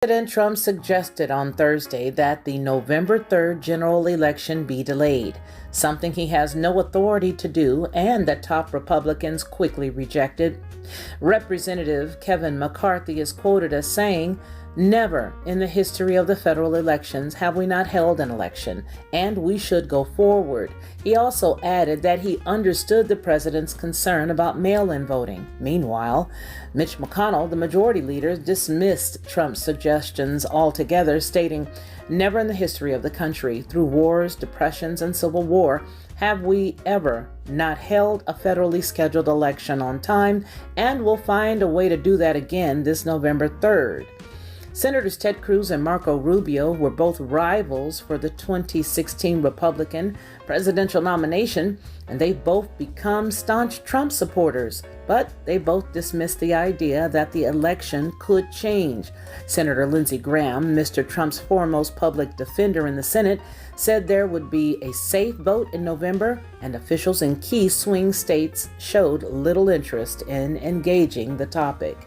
President Trump suggested on Thursday that the November 3rd general election be delayed, something he has no authority to do and that top Republicans quickly rejected. Representative Kevin McCarthy is quoted as saying, "Never in the history of the federal elections have we not held an election, and we should go forward." He also added that he understood the president's concern about mail-in voting. Meanwhile, Mitch McConnell, the majority leader, dismissed Trump's suggestions altogether, stating, "Never in the history of the country, through wars, depressions, and civil war, have we ever not held a federally scheduled election on time, and we'll find a way to do that again this November 3rd. Senators Ted Cruz and Marco Rubio were both rivals for the 2016 Republican presidential nomination, and they've both become staunch Trump supporters, but they both dismissed the idea that the election could change. Senator Lindsey Graham, Mr. Trump's foremost public defender in the Senate, said there would be a safe vote in November, and officials in key swing states showed little interest in engaging the topic.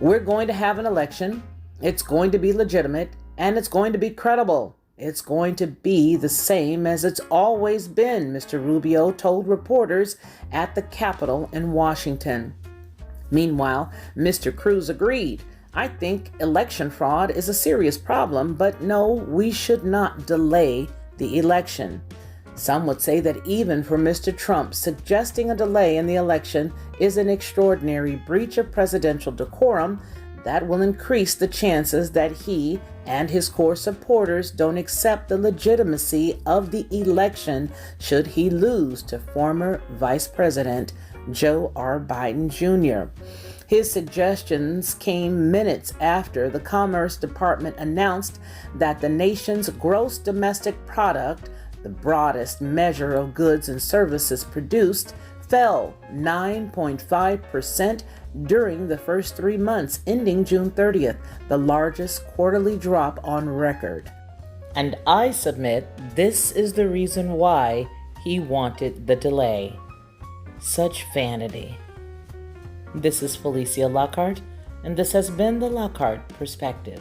"We're going to have an election. It's going to be legitimate, and it's going to be credible. It's going to be the same as it's always been," Mr. Rubio told reporters at the Capitol in Washington. Meanwhile, Mr. Cruz agreed. "I think election fraud is a serious problem, but no, we should not delay the election." Some would say that even for Mr. Trump, suggesting a delay in the election is an extraordinary breach of presidential decorum that will increase the chances that he and his core supporters don't accept the legitimacy of the election should he lose to former Vice President Joe R. Biden Jr. His suggestions came minutes after the Commerce Department announced that the nation's gross domestic product, the broadest measure of goods and services produced, fell 9.5% during the first 3 months ending June 30th, the largest quarterly drop on record. And I submit this is the reason why he wanted the delay. Such vanity. This is Felicia Lockhart, and this has been the Lockhart Perspective.